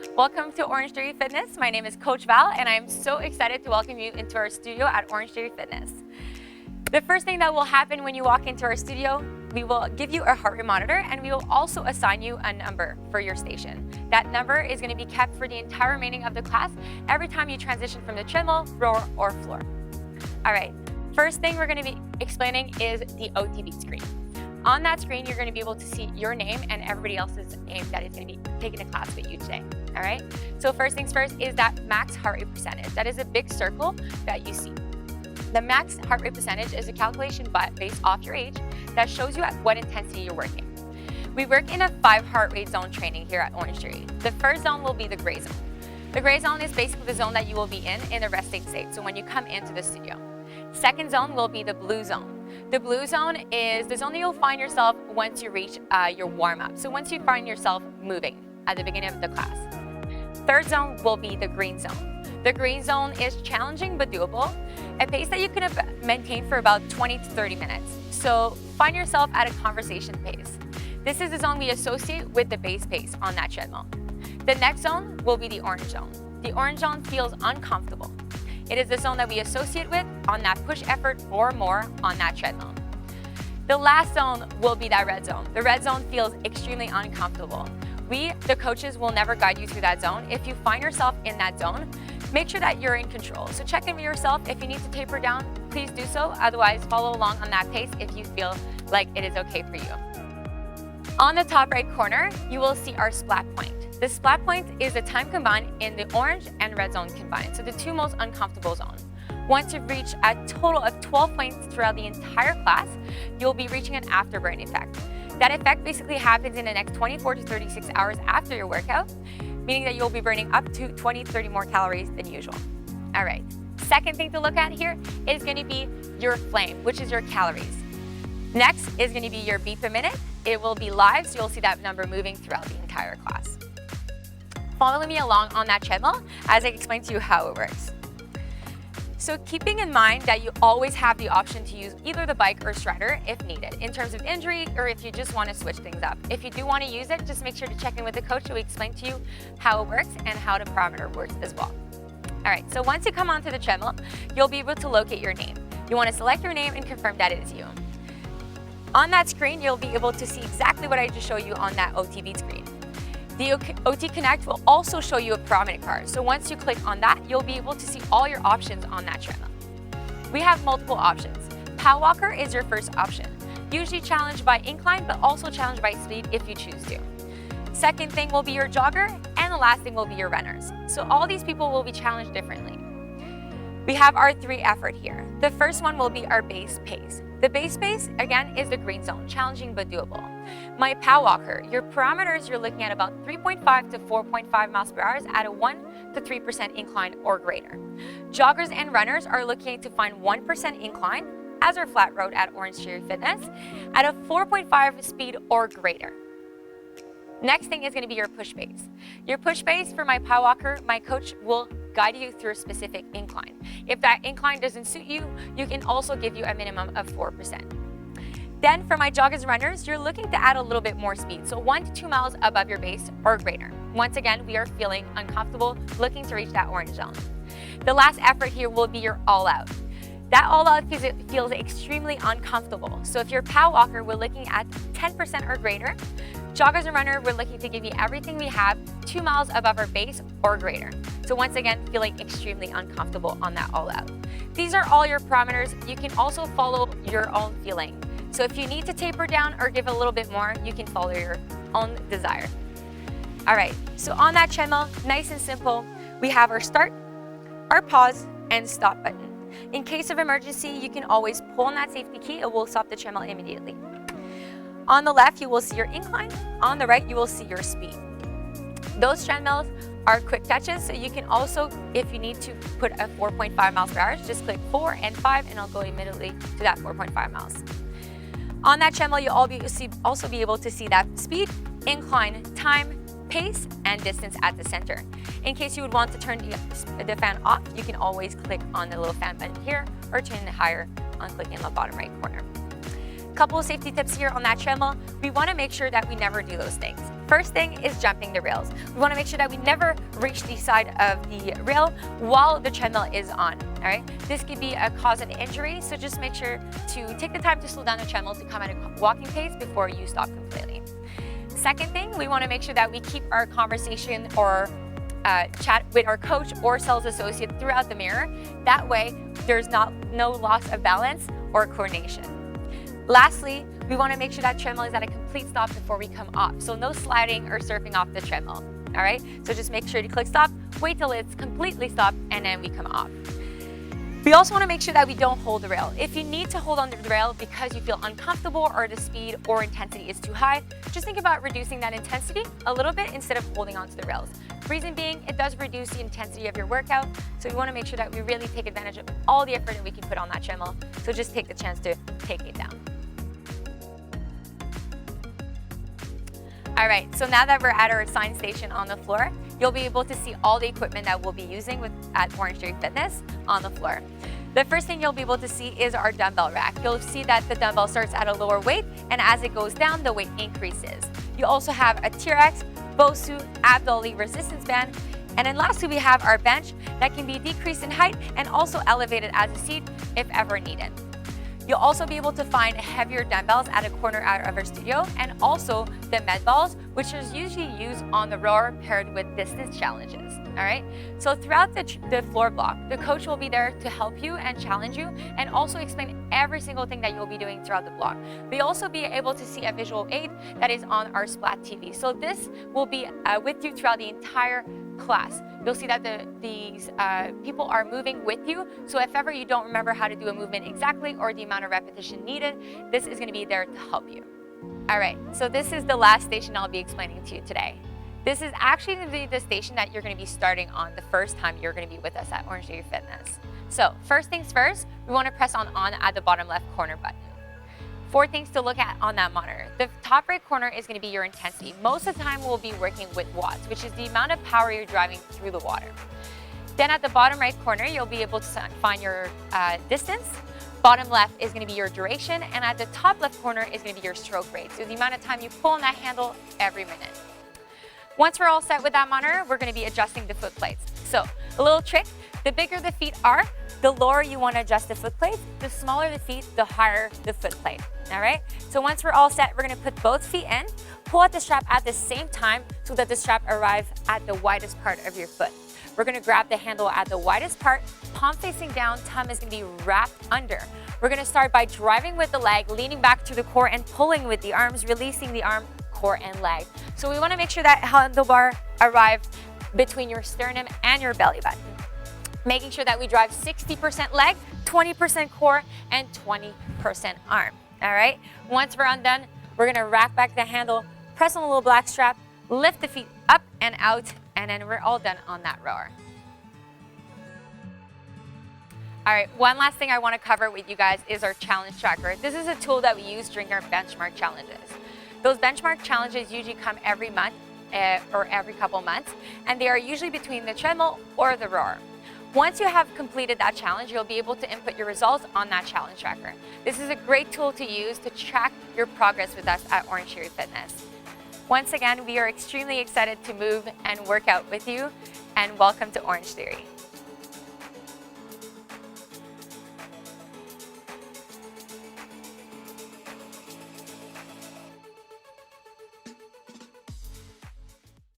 Welcome to OrangeTheory Fitness. My name is Coach Val, and I'm so excited to welcome you into our studio at OrangeTheory Fitness. The first thing that will happen when you walk into our studio, we will give you a heart rate monitor, and we will also assign you a number for your station. That number is going to be kept for the entire remaining of the class every time you transition from the treadmill, rower, or floor. All right, first thing we're going to be explaining is the OTB screen. On that screen, you're going to be able to see your name and everybody else's name that is going to be taking a class with you today. All right, so first things first is that max heart rate percentage. That is a big circle that you see. The max heart rate percentage is a calculation based off your age that shows you at what intensity you're working. We work in a 5 heart rate zone training here at OrangeTheory. The first zone will be the gray zone. The gray zone is basically the zone that you will be in a resting state, so when you come into the studio. Second zone will be the blue zone. The blue zone is the zone that you'll find yourself once you reach your warm-up. So once you find yourself moving at the beginning of the class. Third zone will be the green zone. The green zone is challenging but doable, a pace that you can maintain for about 20 to 30 minutes. So find yourself at a conversation pace. This is the zone we associate with the base pace on that treadmill. The next zone will be the orange zone. The orange zone feels uncomfortable. It is the zone that we associate with on that push effort or more on that treadmill. The last zone will be that red zone. The red zone feels extremely uncomfortable. We, the coaches, will never guide you through that zone. If you find yourself in that zone, make sure that you're in control. So check in with yourself. If you need to taper down, please do so. Otherwise, follow along on that pace if you feel like it is okay for you. On the top right corner, you will see our splat point. The splat point is the time combined in the orange and red zone combined, so the two most uncomfortable zones. Once you've reached a total of 12 points throughout the entire class, you'll be reaching an afterburn effect. That effect basically happens in the next 24 to 36 hours after your workout, meaning that you'll be burning up to 20 to 30 more calories than usual. All right, second thing to look at here is going to be your flame, which is your calories. Next is going to be your beat per minute. It will be live, so you'll see that number moving throughout the entire class. Follow me along on that treadmill as I explain to you how it works. So keeping in mind that you always have the option to use either the bike or strider if needed, in terms of injury or if you just want to switch things up. If you do want to use it, just make sure to check in with the coach so we explain to you how it works and how the parameter works as well. All right, so once you come onto the treadmill, you'll be able to locate your name. You want to select your name and confirm that it is you. On that screen, you'll be able to see exactly what I just showed you on that OTB screen. The OT Connect will also show you a parameter card. So once you click on that, you'll be able to see all your options on that treadmill. We have multiple options. Power Walker is your first option, usually challenged by incline, but also challenged by speed if you choose to. Second thing will be your jogger, and the last thing will be your runners. So all these people will be challenged differently. We have our 3 effort here. The first one will be our base pace. The base pace, again, is the green zone, challenging but doable. My Power Walker, your parameters, you're looking at about 3.5 to 4.5 miles per hour at a 1 to 3% incline or greater. Joggers and runners are looking to find 1% incline as our flat road at OrangeTheory Fitness at a 4.5 speed or greater. Next thing is going to be your push pace. Your push pace for my Power Walker, my coach will guide you through a specific incline. If that incline doesn't suit you, you can also give you a minimum of 4%. Then for my joggers and runners, you're looking to add a little bit more speed, so 1 to 2 miles above your base or greater. Once again, we are feeling uncomfortable, looking to reach that orange zone. The last effort here will be your all out. That all out feels extremely uncomfortable. So if you're Power Walker, we're looking at 10% or greater. Joggers and runner, we're looking to give you everything we have 2 miles above our base or greater. So once again, feeling extremely uncomfortable on that all out. These are all your parameters. You can also follow your own feeling. So if you need to taper down or give a little bit more, you can follow your own desire. All right, so on that treadmill, nice and simple, we have our start, our pause, and stop button. In case of emergency, you can always pull on that safety key. It will stop the treadmill immediately. On the left, you will see your incline. On the right, you will see your speed. Those treadmills are quick touches, so you can also, if you need to put a 4.5 miles per hour, just click 4 and 5, and it'll go immediately to that 4.5 miles. On that treadmill, you'll also be able to see that speed, incline, time, pace, and distance at the center. In case you would want to turn the fan off, you can always click on the little fan button here or turn it higher on clicking in the bottom right corner. Couple of safety tips here on that treadmill. We want to make sure that we never do those things. First thing is jumping the rails. We want to make sure that we never reach the side of the rail while the treadmill is on, all right? This could be a cause of injury, so just make sure to take the time to slow down the treadmill to come at a walking pace before you stop completely. Second thing, we want to make sure that we keep our conversation or chat with our coach or sales associate throughout the mirror. That way, there's no loss of balance or coordination. Lastly, we want to make sure that treadmill is at a complete stop before we come off. So no sliding or surfing off the treadmill, all right? So just make sure to click stop, wait till it's completely stopped, and then we come off. We also want to make sure that we don't hold the rail. If you need to hold on to the rail because you feel uncomfortable or the speed or intensity is too high, just think about reducing that intensity a little bit instead of holding onto the rails. Reason being, it does reduce the intensity of your workout, so we want to make sure that we really take advantage of all the effort that we can put on that treadmill. So just take the chance to take it down. All right, so now that we're at our assigned station on the floor, you'll be able to see all the equipment that we'll be using at OrangeTheory Fitness on the floor. The first thing you'll be able to see is our dumbbell rack. You'll see that the dumbbell starts at a lower weight, and as it goes down, the weight increases. You also have a T-Rex, BOSU, Abdolly resistance band, and then lastly, we have our bench that can be decreased in height and also elevated as a seat if ever needed. You'll also be able to find heavier dumbbells at a corner out of our studio, and also the med balls, which is usually used on the rower paired with distance challenges, all right? So throughout the floor block, the coach will be there to help you and challenge you and also explain every single thing that you'll be doing throughout the block. We'll also be able to see a visual aid that is on our Splat TV. So this will be with you throughout the entire class. You'll see that these people are moving with you. So if ever you don't remember how to do a movement exactly or the amount of repetition needed, this is going to be there to help you. All right, so this is the last station I'll be explaining to you today. This is actually going to be the station that you're going to be starting on the first time you're going to be with us at OrangeTheory Fitness. So first things first, we want to press on at the bottom left corner button. 4 things to look at on that monitor. The top right corner is going to be your intensity. Most of the time we'll be working with watts, which is the amount of power you're driving through the water. Then at the bottom right corner, you'll be able to find your distance. Bottom left is going to be your duration, and at the top left corner is going to be your stroke rate. So the amount of time you pull on that handle every minute. Once we're all set with that monitor, we're going to be adjusting the foot plates. So a little trick, the bigger the feet are, the lower you want to adjust the foot plate. The smaller the feet, the higher the foot plate, all right? So once we're all set, we're going to put both feet in, pull out the strap at the same time so that the strap arrives at the widest part of your foot. We're going to grab the handle at the widest part, palm facing down, thumb is going to be wrapped under. We're going to start by driving with the leg, leaning back to the core and pulling with the arms, releasing the arm, core, and leg. So we want to make sure that handlebar arrives between your sternum and your belly button. Making sure that we drive 60% leg, 20% core, and 20% arm, all right? Once we're done, we're gonna rack back the handle, press on the little black strap, lift the feet up and out, and then we're all done on that rower. All right, one last thing I wanna cover with you guys is our challenge tracker. This is a tool that we use during our benchmark challenges. Those benchmark challenges usually come every month or every couple months, and they are usually between the treadmill or the rower. Once you have completed that challenge, you'll be able to input your results on that challenge tracker. This is a great tool to use to track your progress with us at OrangeTheory Fitness. Once again, we are extremely excited to move and work out with you, and welcome to OrangeTheory.